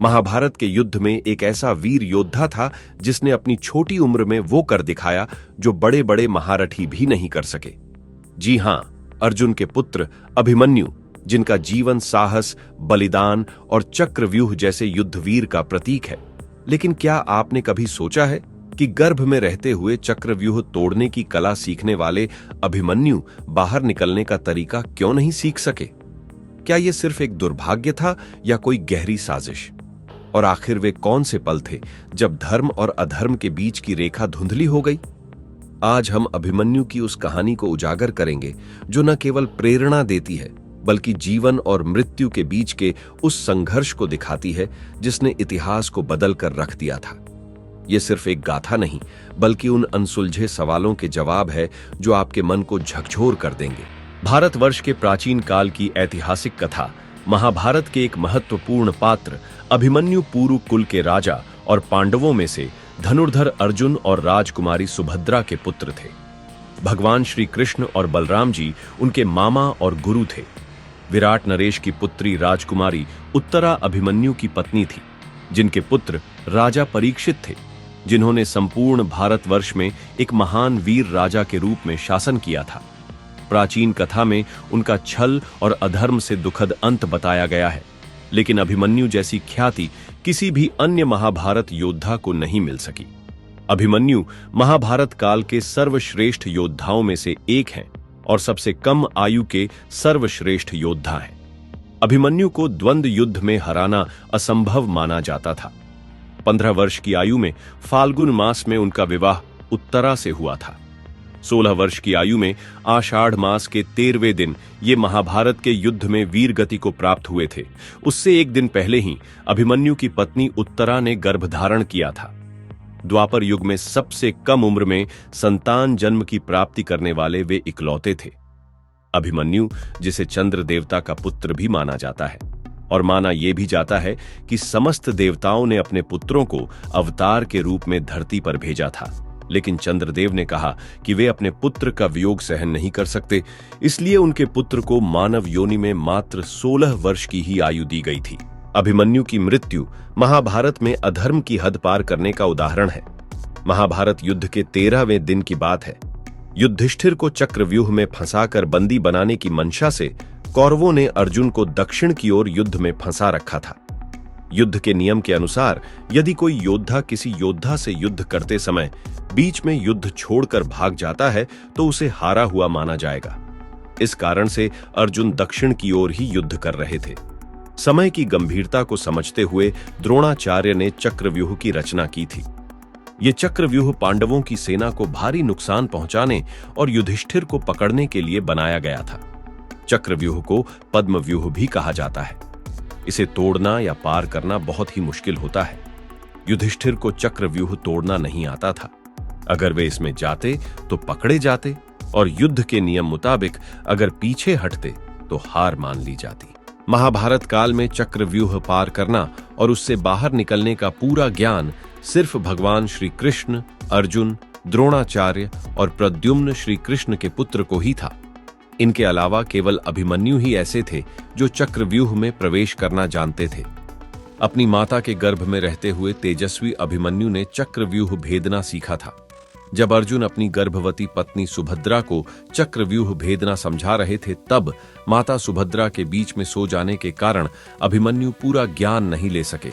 महाभारत के युद्ध में एक ऐसा वीर योद्धा था जिसने अपनी छोटी उम्र में वो कर दिखाया जो बड़े बड़े महारथी भी नहीं कर सके। जी हां, अर्जुन के पुत्र अभिमन्यु, जिनका जीवन साहस, बलिदान और चक्रव्यूह जैसे युद्धवीर का प्रतीक है। लेकिन क्या आपने कभी सोचा है कि गर्भ में रहते हुए चक्रव्यूह तोड़ने की कला सीखने वाले अभिमन्यु बाहर निकलने का तरीका क्यों नहीं सीख सके? क्या यह सिर्फ एक दुर्भाग्य था या कोई गहरी साजिश? और आखिर वे कौन से पल थे जब धर्म और अधर्म के बीच की रेखा धुंधली हो गई? आज हम अभिमन्यु की उस कहानी को उजागर करेंगे जो न केवल प्रेरणा देती है बल्कि जीवन और मृत्यु के बीच के उस संघर्ष को दिखाती है जिसने इतिहास को बदल कर रख दिया था। यह सिर्फ एक गाथा नहीं बल्कि उन अनसुलझे सवालों के जवाब है जो आपके मन को झकझोर कर देंगे। भारतवर्ष के प्राचीन काल की ऐतिहासिक कथा महाभारत के एक महत्वपूर्ण पात्र अभिमन्यु पूरु कुल के राजा और पांडवों में से धनुर्धर अर्जुन और राजकुमारी सुभद्रा के पुत्र थे। भगवान श्री कृष्ण और बलराम जी उनके मामा और गुरु थे। विराट नरेश की पुत्री राजकुमारी उत्तरा अभिमन्यु की पत्नी थी, जिनके पुत्र राजा परीक्षित थे, जिन्होंने संपूर्ण भारतवर्ष में एक महान वीर राजा के रूप में शासन किया था। प्राचीन कथा में उनका छल और अधर्म से दुखद अंत बताया गया है, लेकिन अभिमन्यु जैसी ख्याति किसी भी अन्य महाभारत योद्धा को नहीं मिल सकी। अभिमन्यु महाभारत काल के सर्वश्रेष्ठ योद्धाओं में से एक हैं और सबसे कम आयु के सर्वश्रेष्ठ योद्धा हैं। अभिमन्यु को द्वंद्व युद्ध में हराना असंभव माना जाता था। 15 वर्ष की आयु में फाल्गुन मास में उनका विवाह उत्तरा से हुआ था। 16 वर्ष की आयु में आषाढ़ मास के 13वें दिन ये महाभारत के युद्ध में वीर गति को प्राप्त हुए थे। उससे एक दिन पहले ही अभिमन्यु की पत्नी उत्तरा ने गर्भधारण किया था। द्वापर युग में सबसे कम उम्र में संतान जन्म की प्राप्ति करने वाले वे इकलौते थे। अभिमन्यु, जिसे चंद्र देवता का पुत्र भी माना जाता है और माना यह भी जाता है कि समस्त देवताओं ने अपने पुत्रों को अवतार के रूप में धरती पर भेजा था, लेकिन चंद्रदेव ने कहा कि वे अपने पुत्र का वियोग सहन नहीं कर सकते, इसलिए उनके पुत्र को मानव योनि में मात्र 16 वर्ष की ही आयु दी गई थी। अभिमन्यु की मृत्यु महाभारत में अधर्म की हद पार करने का उदाहरण है। महाभारत युद्ध के 13वें दिन की बात है। युधिष्ठिर को चक्रव्यूह में फंसाकर बंदी बनाने की मंशा से कौरवों ने अर्जुन को दक्षिण की ओर युद्ध में फंसा रखा था। युद्ध के नियम के अनुसार यदि कोई योद्धा किसी योद्धा से युद्ध करते समय बीच में युद्ध छोड़कर भाग जाता है तो उसे हारा हुआ माना जाएगा। इस कारण से अर्जुन दक्षिण की ओर ही युद्ध कर रहे थे। समय की गंभीरता को समझते हुए द्रोणाचार्य ने चक्रव्यूह की रचना की थी। ये चक्रव्यूह पांडवों की सेना को भारी नुकसान पहुंचाने और युधिष्ठिर को पकड़ने के लिए बनाया गया था। चक्रव्यूह को पद्मव्यूह भी कहा जाता है। इसे तोड़ना या पार करना बहुत ही मुश्किल होता है। युधिष्ठिर को चक्रव्यूह तोड़ना नहीं आता था। अगर वे इसमें जाते तो पकड़े जाते और युद्ध के नियम मुताबिक अगर पीछे हटते तो हार मान ली जाती। महाभारत काल में चक्रव्यूह पार करना और उससे बाहर निकलने का पूरा ज्ञान सिर्फ भगवान श्री कृष्ण, अर्जुन, द्रोणाचार्य और प्रद्युम्न श्री कृष्ण के पुत्र को ही था। इनके अलावा केवल अभिमन्यु ही ऐसे थे जो चक्रव्यूह में प्रवेश करना जानते थे। अपनी माता के गर्भ में रहते हुए तेजस्वी अभिमन्यु ने चक्रव्यूह भेदना सीखा था। जब अर्जुन अपनी गर्भवती पत्नी सुभद्रा को चक्रव्यूह भेदना समझा रहे थे, तब माता सुभद्रा के बीच में सो जाने के कारण अभिमन्यु पूरा ज्ञान नहीं ले सके।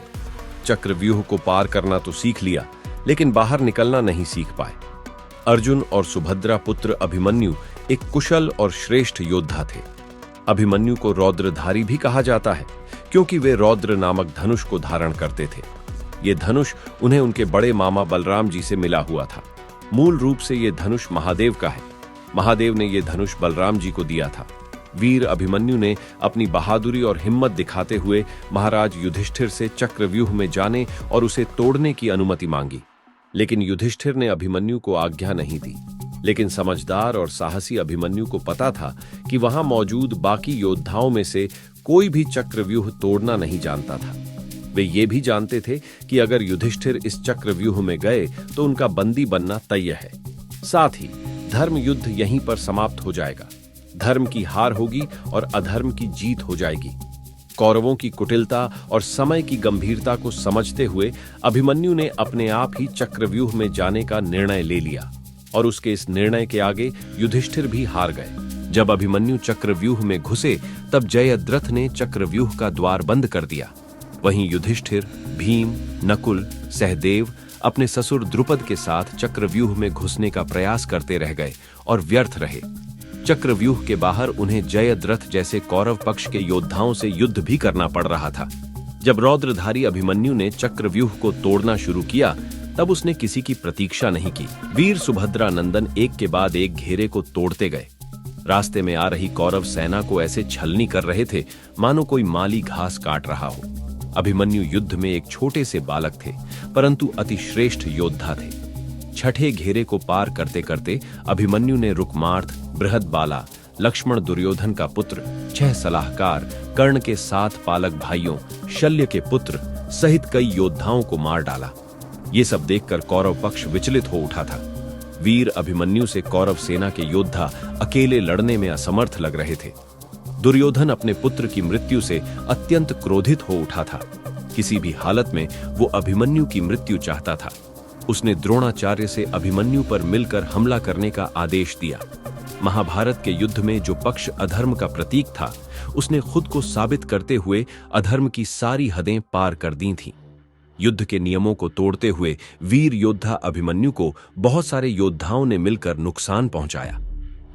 चक्रव्यूह को पार करना तो सीख लिया, लेकिन बाहर निकलना नहीं सीख पाए। अर्जुन और सुभद्रा पुत्र अभिमन्यु एक कुशल और श्रेष्ठ योद्धा थे। अभिमन्यु को रौद्रधारी भी कहा जाता है, क्योंकि वे रौद्र नामक धनुष को धारण करते थे। ये धनुष उन्हें उनके बड़े मामा बलराम जी से मिला हुआ था। मूल रूप से ये धनुष महादेव का है। महादेव ने ये धनुष बलराम जी को दिया था। वीर अभिमन्यु ने अपनी बहादुरी और हिम्मत दिखाते हुए महाराज युधिष्ठिर से चक्रव्यूह में जाने और उसे तोड़ने की अनुमति मांगी, लेकिन युधिष्ठिर ने अभिमन्यु को आज्ञा नहीं दी। लेकिन समझदार और साहसी अभिमन्यु को पता था कि वहां मौजूद बाकी योद्धाओं में से कोई भी चक्रव्यूह तोड़ना नहीं जानता था। वे ये भी जानते थे कि अगर युधिष्ठिर इस चक्रव्यूह में गए तो उनका बंदी बनना तय है। साथ ही धर्म युद्ध यहीं पर समाप्त हो जाएगा। धर्म की हार होगी और अधर्म की जीत हो जाएगी। कौरवों की कुटिलता और समय की गंभीरता को समझते हुए अभिमन्यु ने अपने आप ही चक्रव्यूह में जाने का निर्णय ले लिया और उसके इस निर्णय के आगे युधिष्ठिर भी हार गए। जब अभिमन्यु चक्रव्यूह में घुसे तब जयद्रथ ने चक्रव्यूह का द्वार बंद कर दिया। वहीं युधिष्ठिर, भीम, नकुल, सहदेव अपने ससुर द्रुपद के साथ चक्रव्यूह में घुसने का प्रयास करते रह गए और व्यर्थ रहे। चक्रव्यूह के बाहर उन्हें जयद्रथ जैसे कौरव पक्ष के योद्धाओं से युद्ध भी करना पड़ रहा था। जब रौद्रधारी अभिमन्यु ने चक्रव्यूह को तोड़ना शुरू किया तब उसने किसी की प्रतीक्षा नहीं की। वीर सुभद्रा नंदन एक के बाद एक घेरे को तोड़ते गए। रास्ते में आ रही कौरव सेना को ऐसे छलनी कर रहे थे मानो कोई माली घास काट रहा हो। अभिमन्यु युद्ध में एक छोटे से बालक थे, परंतु अति श्रेष्ठ योद्धा थे। छठे घेरे को पार करते करते अभिमन्यु ने रुकमार्थ, बृहदबाला, लक्ष्मण दुर्योधन का पुत्र, 6 सलाहकार, कर्ण के 7 पालक भाइयों, शल्य के पुत्र सहित कई योद्धाओं को मार डाला। ये सब देखकर कौरव पक्ष विचलित हो उठा था। वीर अभिमन्यु से कौरव सेना के योद्धा अकेले लड़ने में असमर्थ लग रहे थे। दुर्योधन अपने पुत्र की मृत्यु से अत्यंत क्रोधित हो उठा था। किसी भी हालत में वो अभिमन्यु की मृत्यु चाहता था। उसने द्रोणाचार्य से अभिमन्यु पर मिलकर हमला करने का आदेश दिया। महाभारत के युद्ध में जो पक्ष अधर्म का प्रतीक था, उसने खुद को साबित करते हुए अधर्म की सारी हदें पार कर दी थीं। युद्ध के नियमों को तोड़ते हुए वीर योद्धा अभिमन्यु को बहुत सारे योद्धाओं ने मिलकर नुकसान पहुंचाया।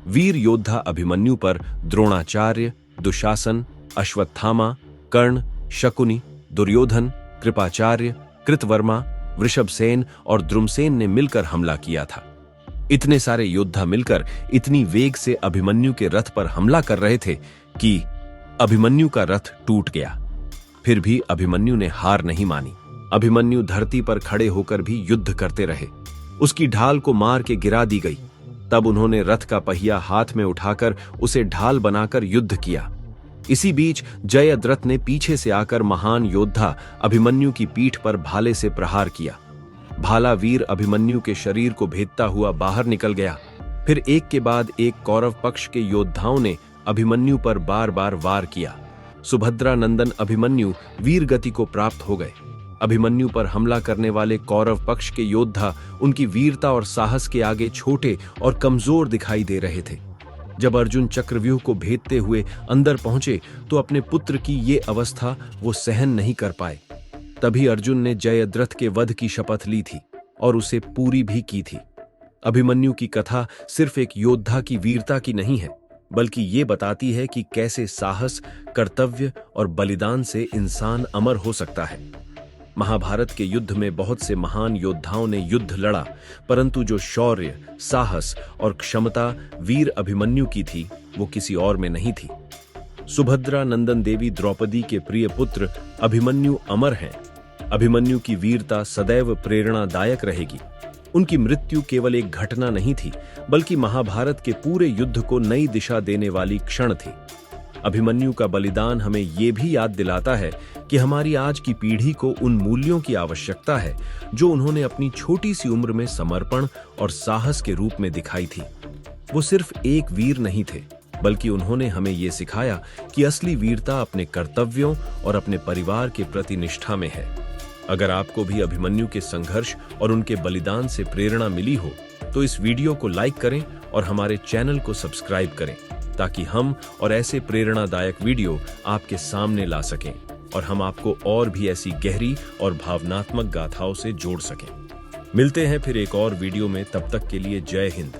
वीर योद्धा अभिमन्यु पर द्रोणाचार्य, दुशासन, अश्वत्थामा, कर्ण, शकुनि, दुर्योधन, कृपाचार्य, कृतवर्मा, वृषभसेन और द्रुमसेन ने मिलकर हमला किया था। इतने सारे योद्धा मिलकर इतनी वेग से अभिमन्यु के रथ पर हमला कर रहे थे कि अभिमन्यु का रथ टूट गया। फिर भी अभिमन्यु ने हार नहीं मानी। अभिमन्यु धरती पर खड़े होकर भी युद्ध करते रहे। उसकी ढाल को मार के गिरा दी गई। तब उन्होंने रथ का पहिया हाथ में उठाकर उसे ढाल बनाकर युद्ध किया। इसी बीच जयद्रथ ने पीछे से आकर महान योद्धा अभिमन्यु की पीठ पर भाले से प्रहार किया। भाला वीर अभिमन्यु के शरीर को भेदता हुआ बाहर निकल गया। फिर एक के बाद एक कौरव पक्ष के योद्धाओं ने अभिमन्यु पर बार बार वार किया। सुभद्रा नंदन अभिमन्यु वीर गति को प्राप्त हो गए। अभिमन्यु पर हमला करने वाले कौरव पक्ष के योद्धा उनकी वीरता और साहस के आगे छोटे और कमजोर दिखाई दे रहे थे। जब अर्जुन चक्रव्यूह को भेदते हुए अंदर पहुंचे तो अपने पुत्र की ये अवस्था वो सहन नहीं कर पाए। तभी अर्जुन ने जयद्रथ के वध की शपथ ली थी और उसे पूरी भी की थी। अभिमन्यु की कथा सिर्फ एक योद्धा की वीरता की नहीं है, बल्कि ये बताती है कि कैसे साहस, कर्तव्य और बलिदान से इंसान अमर हो सकता है। महाभारत के युद्ध में बहुत से महान योद्धाओं ने युद्ध लड़ा, परंतु जो शौर्य, साहस और क्षमता वीर अभिमन्यु की थी वो किसी और में नहीं थी। सुभद्रा नंदन देवी द्रौपदी के प्रिय पुत्र अभिमन्यु अमर हैं। अभिमन्यु की वीरता सदैव प्रेरणादायक रहेगी। उनकी मृत्यु केवल एक घटना नहीं थी, बल्कि महाभारत के पूरे युद्ध को नई दिशा देने वाली क्षण थी। अभिमन्यु का बलिदान हमें ये भी याद दिलाता है कि हमारी आज की पीढ़ी को उन मूल्यों की आवश्यकता है जो उन्होंने अपनी छोटी सी उम्र में समर्पण और साहस के रूप में दिखाई थी। वो सिर्फ एक वीर नहीं थे, बल्कि उन्होंने हमें ये सिखाया कि असली वीरता अपने कर्तव्यों और अपने परिवार के प्रति निष्ठा में है। अगर आपको भी अभिमन्यु के संघर्ष और उनके बलिदान से प्रेरणा मिली हो तो इस वीडियो को लाइक करें और हमारे चैनल को सब्सक्राइब करें, ताकि हम और ऐसे प्रेरणादायक वीडियो आपके सामने ला सकें और हम आपको और भी ऐसी गहरी और भावनात्मक गाथाओं से जोड़ सकें। मिलते हैं फिर एक और वीडियो में, तब तक के लिए जय हिंद।